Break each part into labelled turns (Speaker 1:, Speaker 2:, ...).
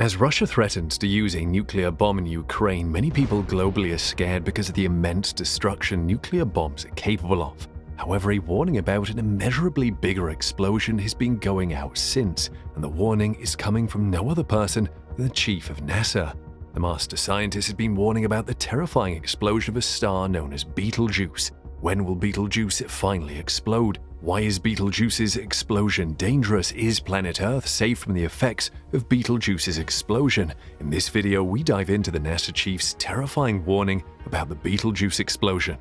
Speaker 1: As Russia threatens to use a nuclear bomb in Ukraine, many people globally are scared because of the immense destruction nuclear bombs are capable of. However, a warning about an immeasurably bigger explosion has been going out since, and the warning is coming from no other person than the chief of NASA. The master scientist has been warning about the terrifying explosion of a star known as Betelgeuse. When will Betelgeuse finally explode? Why is Betelgeuse's explosion dangerous? Is planet Earth safe from the effects of Betelgeuse's explosion? In this video, we dive into the NASA chief's terrifying warning about the Betelgeuse explosion.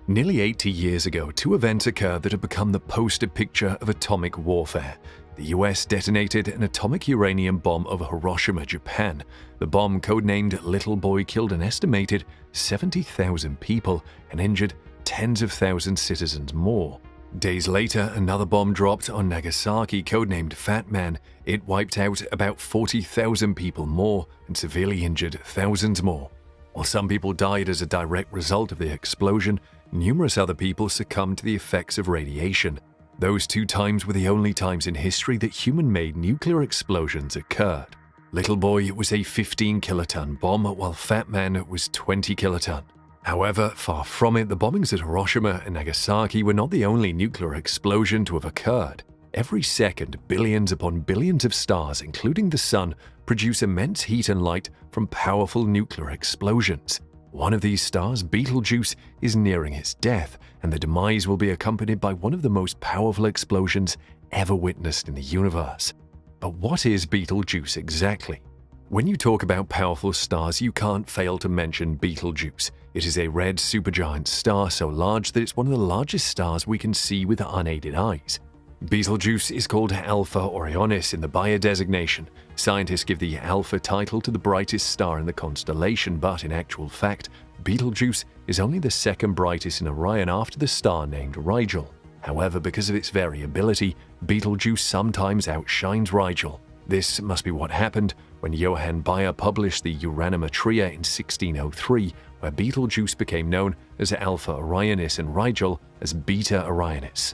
Speaker 1: Nearly 80 years ago, two events occurred that have become the poster picture of atomic warfare. The US detonated an atomic uranium bomb over Hiroshima, Japan. The bomb, codenamed Little Boy, killed an estimated 70,000 people and injured tens of thousands of citizens more. Days later, another bomb dropped on Nagasaki, codenamed Fat Man. It wiped out about 40,000 people more and severely injured thousands more. While some people died as a direct result of the explosion, numerous other people succumbed to the effects of radiation. Those two times were the only times in history that human-made nuclear explosions occurred. Little Boy was a 15-kiloton bomb, while Fat Man was 20 kiloton. However, far from it, the bombings at Hiroshima and Nagasaki were not the only nuclear explosion to have occurred. Every second, billions upon billions of stars, including the Sun, produce immense heat and light from powerful nuclear explosions. One of these stars, Betelgeuse, is nearing its death, and the demise will be accompanied by one of the most powerful explosions ever witnessed in the universe. But what is Betelgeuse exactly? When you talk about powerful stars, you can't fail to mention Betelgeuse. It is a red supergiant star so large that it's one of the largest stars we can see with unaided eyes. Betelgeuse is called Alpha Orionis in the Bayer designation. Scientists give the Alpha title to the brightest star in the constellation, but in actual fact, Betelgeuse is only the second brightest in Orion after the star named Rigel. However, because of its variability, Betelgeuse sometimes outshines Rigel. This must be what happened when Johann Bayer published the Uranometria in 1603, where Betelgeuse became known as Alpha Orionis and Rigel as Beta Orionis.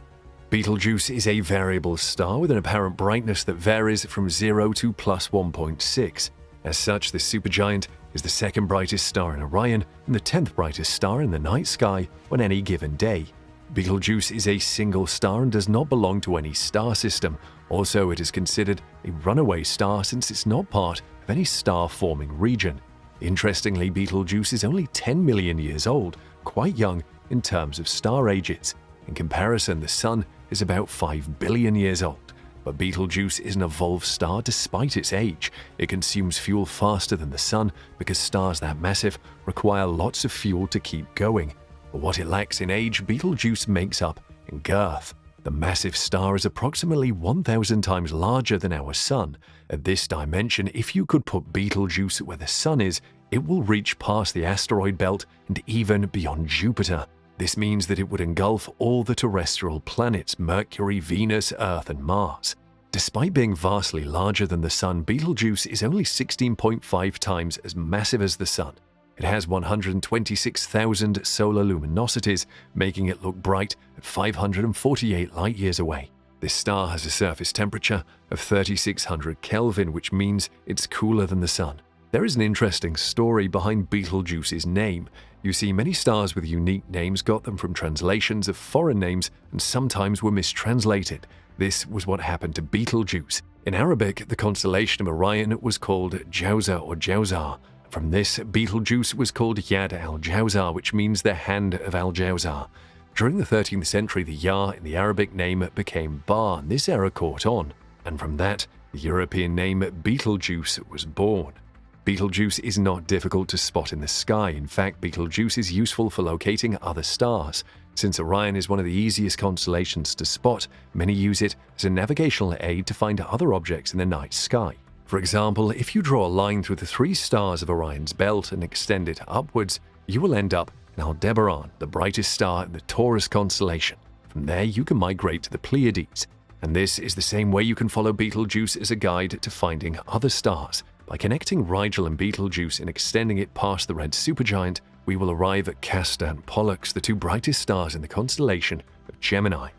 Speaker 1: Betelgeuse is a variable star with an apparent brightness that varies from 0 to plus 1.6. As such, this supergiant is the second brightest star in Orion and the 10th brightest star in the night sky on any given day. Betelgeuse is a single star and does not belong to any star system. Also, it is considered a runaway star since it's not part of any star-forming region. Interestingly, Betelgeuse is only 10 million years old, quite young in terms of star ages. In comparison, the Sun is about 5 billion years old. But Betelgeuse is an evolved star despite its age. It consumes fuel faster than the Sun because stars that massive require lots of fuel to keep going. But what it lacks in age, Betelgeuse makes up in girth. The massive star is approximately 1,000 times larger than our Sun. At this dimension, if you could put Betelgeuse where the Sun is, it will reach past the asteroid belt and even beyond Jupiter. This means that it would engulf all the terrestrial planets, Mercury, Venus, Earth, and Mars. Despite being vastly larger than the Sun, Betelgeuse is only 16.5 times as massive as the Sun. It has 126,000 solar luminosities, making it look bright at 548 light-years away. This star has a surface temperature of 3600 Kelvin, which means it's cooler than the Sun. There is an interesting story behind Betelgeuse's name. You see, many stars with unique names got them from translations of foreign names and sometimes were mistranslated. This was what happened to Betelgeuse. In Arabic, the constellation of Orion was called Jauza or Jauzar. From this, Betelgeuse was called Yad al-Jawzar, which means the hand of al-Jawzar. During the 13th century, the Ya in the Arabic name became Ba, and this error caught on. And from that, the European name Betelgeuse was born. Betelgeuse is not difficult to spot in the sky. In fact, Betelgeuse is useful for locating other stars. Since Orion is one of the easiest constellations to spot, many use it as a navigational aid to find other objects in the night sky. For example, if you draw a line through the 3 stars of Orion's belt and extend it upwards, you will end up in Aldebaran, the brightest star in the Taurus constellation. From there, you can migrate to the Pleiades. And this is the same way you can follow Betelgeuse as a guide to finding other stars. By connecting Rigel and Betelgeuse and extending it past the red supergiant, we will arrive at Castor and Pollux, the 2 brightest stars in the constellation of Gemini.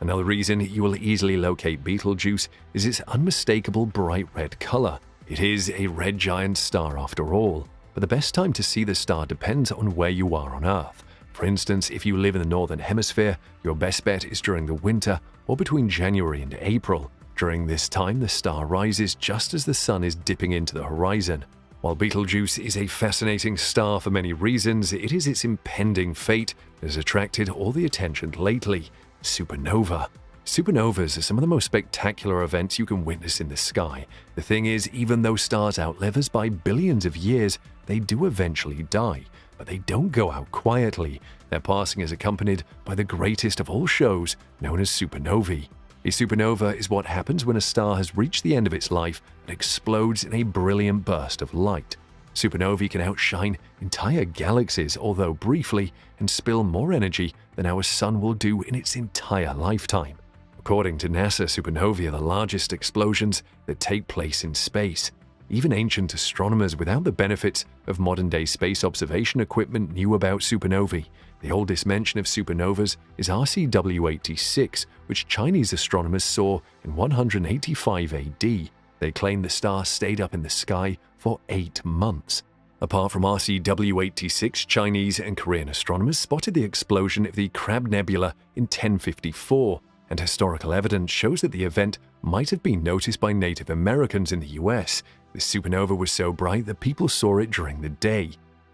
Speaker 1: Another reason you will easily locate Betelgeuse is its unmistakable bright red color. It is a red giant star after all, but the best time to see the star depends on where you are on Earth. For instance, if you live in the northern hemisphere, your best bet is during the winter or between January and April. During this time, the star rises just as the sun is dipping into the horizon. While Betelgeuse is a fascinating star for many reasons, it is its impending fate that has attracted all the attention lately: supernova. Supernovas are some of the most spectacular events you can witness in the sky. The thing is, even though stars outlive us by billions of years, they do eventually die, but they don't go out quietly. Their passing is accompanied by the greatest of all shows, known as supernovae. A supernova is what happens when a star has reached the end of its life and explodes in a brilliant burst of light. Supernovae can outshine entire galaxies, although briefly, and spill more energy than our Sun will do in its entire lifetime. According to NASA, supernovae are the largest explosions that take place in space. Even ancient astronomers without the benefits of modern-day space observation equipment knew about supernovae. The oldest mention of supernovas is RCW86, which Chinese astronomers saw in 185 AD. They claim the star stayed up in the sky for 8 months. Apart from RCW86, Chinese and Korean astronomers spotted the explosion of the Crab Nebula in 1054, and historical evidence shows that the event might have been noticed by Native Americans in the US. The supernova was so bright that people saw it during the day.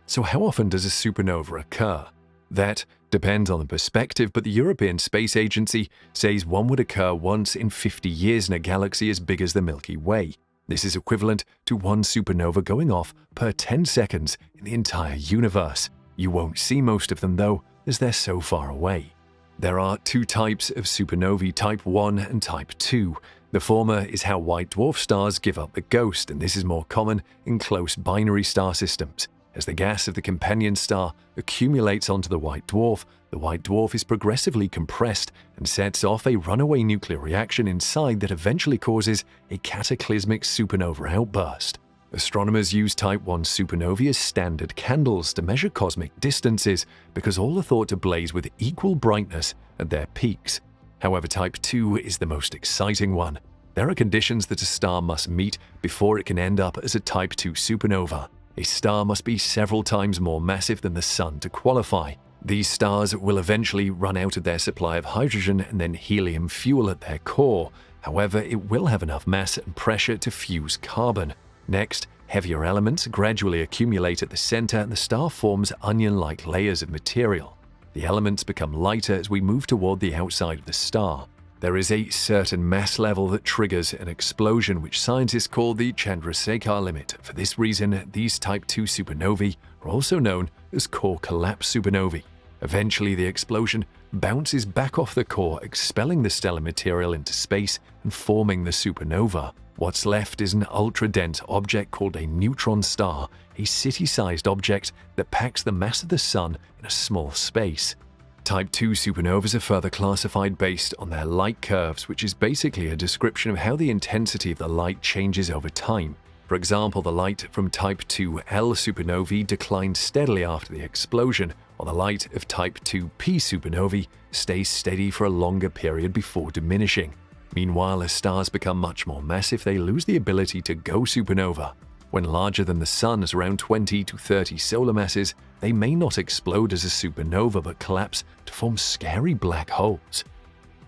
Speaker 1: So how often does a supernova occur? That depends on the perspective, but the European Space Agency says one would occur once in 50 years in a galaxy as big as the Milky Way. This is equivalent to one supernova going off per 10 seconds in the entire universe. You won't see most of them though, as they're so far away. There are two types of supernovae, Type 1 and Type 2. The former is how white dwarf stars give up the ghost, and this is more common in close binary star systems. As the gas of the companion star accumulates onto the white dwarf is progressively compressed and sets off a runaway nuclear reaction inside that eventually causes a cataclysmic supernova outburst. Astronomers use Type 1 supernovae as standard candles to measure cosmic distances because all are thought to blaze with equal brightness at their peaks. However, Type 2 is the most exciting one. There are conditions that a star must meet before it can end up as a Type 2 supernova. A star must be several times more massive than the Sun to qualify. These stars will eventually run out of their supply of hydrogen and then helium fuel at their core. However, it will have enough mass and pressure to fuse carbon. Next, heavier elements gradually accumulate at the center and the star forms onion-like layers of material. The elements become lighter as we move toward the outside of the star. There is a certain mass level that triggers an explosion, which scientists call the Chandrasekhar limit. For this reason, these Type 2 supernovae are also known as core collapse supernovae. Eventually, the explosion bounces back off the core, expelling the stellar material into space and forming the supernova. What's left is an ultra-dense object called a neutron star, a city-sized object that packs the mass of the Sun in a small space. Type 2 supernovas are further classified based on their light curves, which is basically a description of how the intensity of the light changes over time. For example, the light from Type 2L supernovae declines steadily after the explosion, while the light of Type 2P supernovae stays steady for a longer period before diminishing. Meanwhile, as stars become much more massive, they lose the ability to go supernova. When larger than the Sun, as around 20 to 30 solar masses, they may not explode as a supernova but collapse to form scary black holes.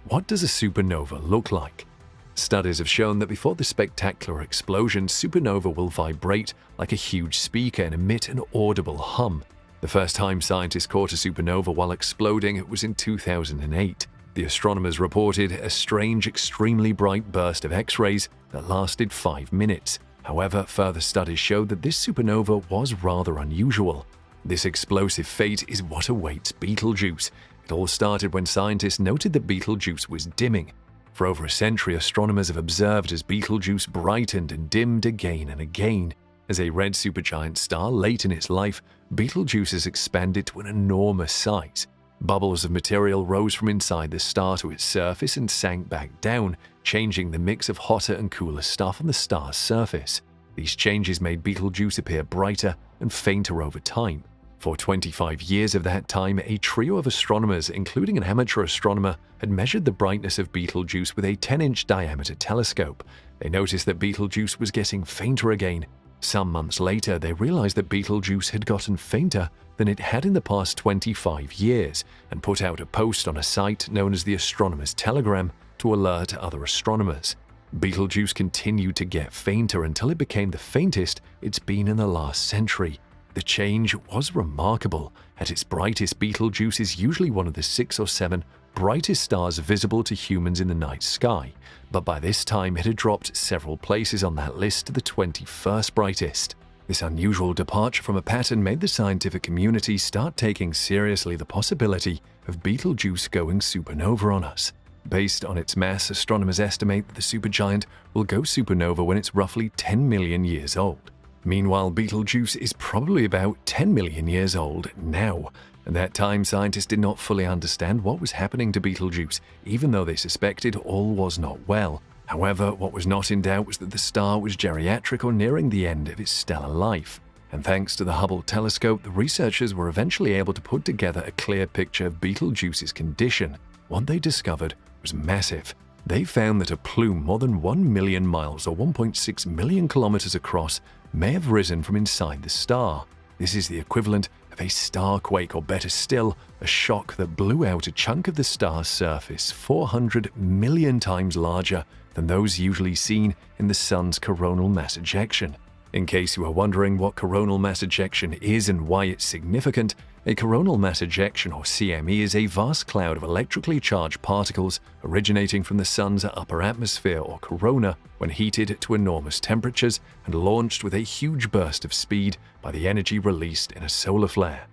Speaker 1: What does a supernova look like? Studies have shown that before the spectacular explosion, supernova will vibrate like a huge speaker and emit an audible hum. The first time scientists caught a supernova while exploding was in 2008. The astronomers reported a strange, extremely bright burst of X-rays that lasted 5 minutes. However, further studies showed that this supernova was rather unusual. This explosive fate is what awaits Betelgeuse. It all started when scientists noted that Betelgeuse was dimming. For over a century, astronomers have observed as Betelgeuse brightened and dimmed again and again. As a red supergiant star late in its life, Betelgeuse has expanded to an enormous size. Bubbles of material rose from inside the star to its surface and sank back down, changing the mix of hotter and cooler stuff on the star's surface. These changes made Betelgeuse appear brighter and fainter over time. For 25 years of that time, a trio of astronomers, including an amateur astronomer, had measured the brightness of Betelgeuse with a 10-inch diameter telescope. They noticed that Betelgeuse was getting fainter again. Some months later, they realized that Betelgeuse had gotten fainter than it had in the past 25 years and put out a post on a site known as the Astronomer's Telegram to alert other astronomers. Betelgeuse continued to get fainter until it became the faintest it's been in the last century. The change was remarkable. At its brightest, Betelgeuse is usually one of the 6 or 7 brightest stars visible to humans in the night sky, but by this time it had dropped several places on that list to the 21st brightest. This unusual departure from a pattern made the scientific community start taking seriously the possibility of Betelgeuse going supernova on us. Based on its mass, astronomers estimate that the supergiant will go supernova when it's roughly 10 million years old. Meanwhile, Betelgeuse is probably about 10 million years old now. At that time, scientists did not fully understand what was happening to Betelgeuse, even though they suspected all was not well. However, what was not in doubt was that the star was geriatric or nearing the end of its stellar life. And thanks to the Hubble telescope, the researchers were eventually able to put together a clear picture of Betelgeuse's condition. What they discovered was massive. They found that a plume more than 1 million miles or 1.6 million kilometers across may have risen from inside the star. This is the equivalent of a star quake, or better still, a shock that blew out a chunk of the star's surface 400 million times larger than those usually seen in the sun's coronal mass ejection. In case you are wondering what coronal mass ejection is and why it's significant, a coronal mass ejection, or CME, is a vast cloud of electrically charged particles originating from the sun's upper atmosphere, or corona, when heated to enormous temperatures and launched with a huge burst of speed by the energy released in a solar flare.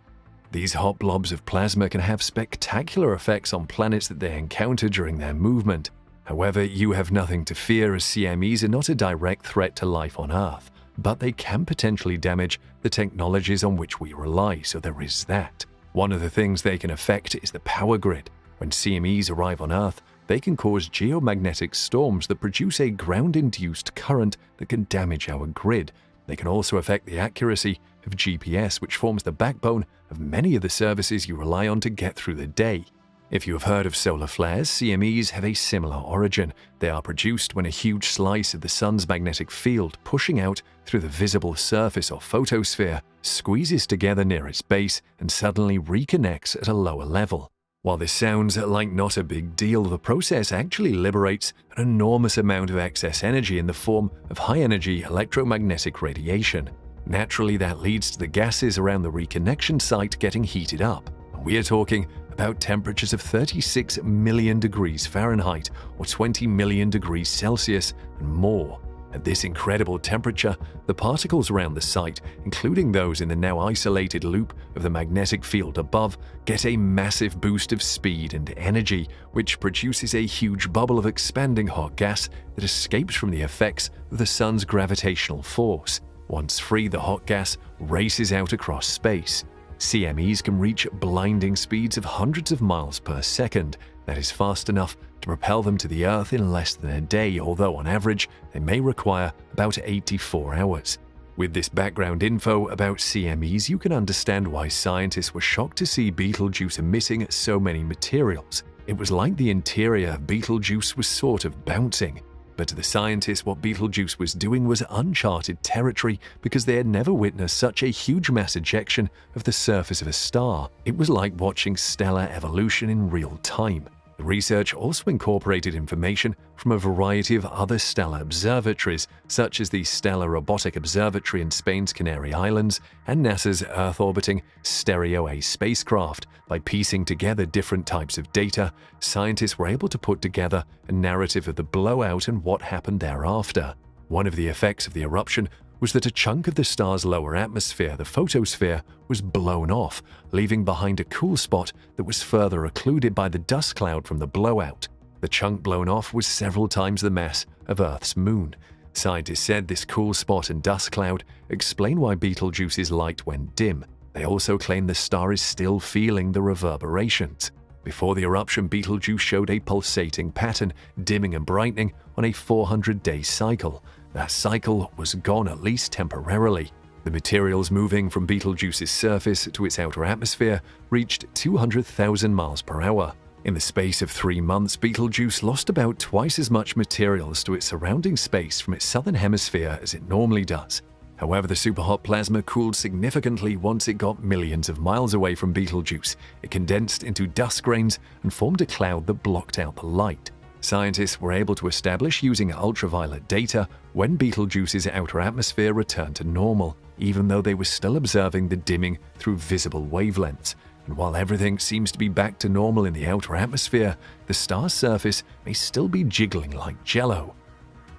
Speaker 1: These hot blobs of plasma can have spectacular effects on planets that they encounter during their movement. However, you have nothing to fear, as CMEs are not a direct threat to life on Earth, but they can potentially damage the technologies on which we rely, so there is that. One of the things they can affect is the power grid. When CMEs arrive on Earth, they can cause geomagnetic storms that produce a ground-induced current that can damage our grid. They can also affect the accuracy of GPS, which forms the backbone of many of the services you rely on to get through the day. If you have heard of solar flares, CMEs have a similar origin. They are produced when a huge slice of the sun's magnetic field, pushing out through the visible surface or photosphere, squeezes together near its base and suddenly reconnects at a lower level. While this sounds like not a big deal, the process actually liberates an enormous amount of excess energy in the form of high-energy electromagnetic radiation. Naturally, that leads to the gases around the reconnection site getting heated up. We are talking about temperatures of 36 million degrees Fahrenheit or 20 million degrees Celsius and more. At this incredible temperature, the particles around the site, including those in the now isolated loop of the magnetic field above, get a massive boost of speed and energy, which produces a huge bubble of expanding hot gas that escapes from the effects of the sun's gravitational force. Once free, the hot gas races out across space. CMEs can reach blinding speeds of hundreds of miles per second. That is fast enough to propel them to the Earth in less than a day, although on average they may require about 84 hours. With this background info about CMEs, you can understand why scientists were shocked to see Betelgeuse emitting so many materials. It was like the interior of Betelgeuse was sort of bouncing. But to the scientists, what Betelgeuse was doing was uncharted territory because they had never witnessed such a huge mass ejection of the surface of a star. It was like watching stellar evolution in real time. The research also incorporated information from a variety of other stellar observatories, such as the Stellar Robotic Observatory in Spain's Canary Islands and NASA's Earth-orbiting Stereo A spacecraft. By piecing together different types of data, scientists were able to put together a narrative of the blowout and what happened thereafter. One of the effects of the eruption was that a chunk of the star's lower atmosphere, the photosphere, was blown off, leaving behind a cool spot that was further occluded by the dust cloud from the blowout. The chunk blown off was several times the mass of Earth's moon. Scientists said this cool spot and dust cloud explain why Betelgeuse's light went dim. They also claim the star is still feeling the reverberations. Before the eruption, Betelgeuse showed a pulsating pattern, dimming and brightening on a 400-day cycle. That cycle was gone, at least temporarily. The materials moving from Betelgeuse's surface to its outer atmosphere reached 200,000 miles per hour. In the space of 3 months, Betelgeuse lost about twice as much materials to its surrounding space from its southern hemisphere as it normally does. However, the superhot plasma cooled significantly once it got millions of miles away from Betelgeuse. It condensed into dust grains and formed a cloud that blocked out the light. Scientists were able to establish using ultraviolet data when Betelgeuse's outer atmosphere returned to normal, even though they were still observing the dimming through visible wavelengths. And while everything seems to be back to normal in the outer atmosphere, the star's surface may still be jiggling like jello.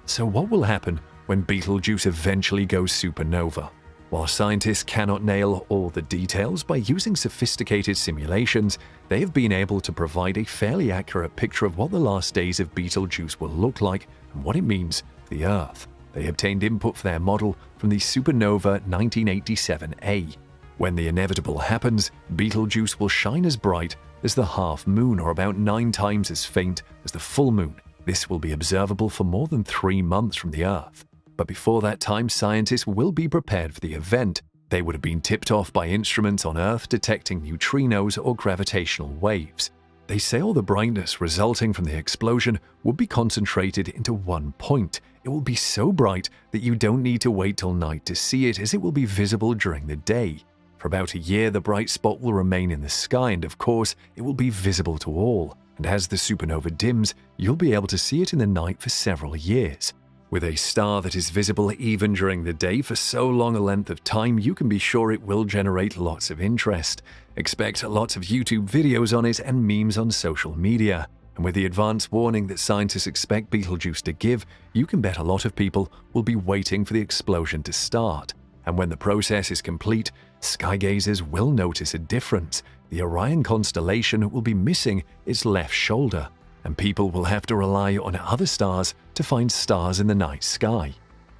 Speaker 1: So what will happen when Betelgeuse eventually goes supernova? While scientists cannot nail all the details, by using sophisticated simulations, they have been able to provide a fairly accurate picture of what the last days of Betelgeuse will look like and what it means for the Earth. They obtained input for their model from the supernova 1987A. When the inevitable happens, Betelgeuse will shine as bright as the half moon, or about 9 times as faint as the full moon. This will be observable for more than 3 months from the Earth. But before that time, scientists will be prepared for the event. They would have been tipped off by instruments on Earth detecting neutrinos or gravitational waves. They say all the brightness resulting from the explosion would be concentrated into one point. It will be so bright that you don't need to wait till night to see it, as it will be visible during the day. For about a year, the bright spot will remain in the sky, and of course, it will be visible to all. And as the supernova dims, you'll be able to see it in the night for several years. With a star that is visible even during the day for so long a length of time, you can be sure it will generate lots of interest. Expect lots of YouTube videos on it and memes on social media. And with the advance warning that scientists expect Betelgeuse to give, you can bet a lot of people will be waiting for the explosion to start. And when the process is complete, skygazers will notice a difference. The Orion constellation will be missing its left shoulder, and people will have to rely on other stars to find stars in the night sky.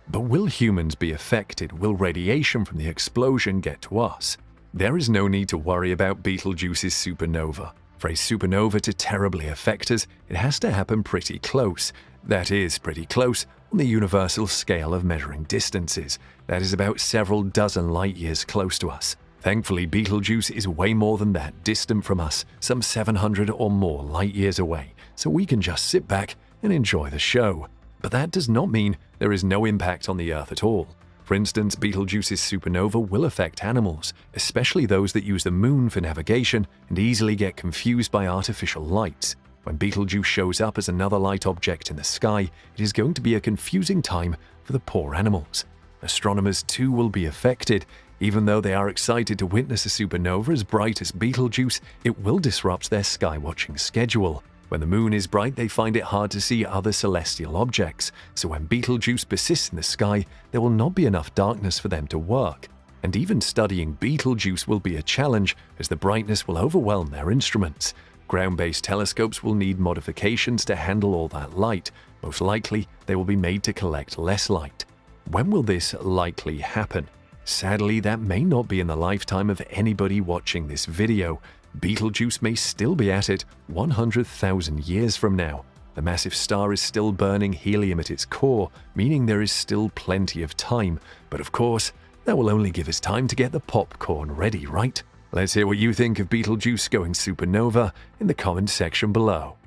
Speaker 1: But will humans be affected? Will radiation from the explosion get to us? There is no need to worry about Betelgeuse's supernova. For a supernova to terribly affect us, it has to happen pretty close. That is, pretty close on the universal scale of measuring distances. That is about several dozen light years close to us. Thankfully, Betelgeuse is way more than that distant from us, some 700 or more light years away, so we can just sit back and enjoy the show. But that does not mean there is no impact on the Earth at all. For instance, Betelgeuse's supernova will affect animals, especially those that use the moon for navigation and easily get confused by artificial lights. When Betelgeuse shows up as another light object in the sky, it is going to be a confusing time for the poor animals. Astronomers too will be affected. Even though they are excited to witness a supernova as bright as Betelgeuse, it will disrupt their sky-watching schedule. When the moon is bright, they find it hard to see other celestial objects, so when Betelgeuse persists in the sky, there will not be enough darkness for them to work. And even studying Betelgeuse will be a challenge, as the brightness will overwhelm their instruments. Ground-based telescopes will need modifications to handle all that light. Most likely, they will be made to collect less light. When will this likely happen? Sadly, that may not be in the lifetime of anybody watching this video. Betelgeuse may still be at it 100,000 years from now. The massive star is still burning helium at its core, meaning there is still plenty of time. But of course, that will only give us time to get the popcorn ready, right? Let's hear what you think of Betelgeuse going supernova in the comment section below.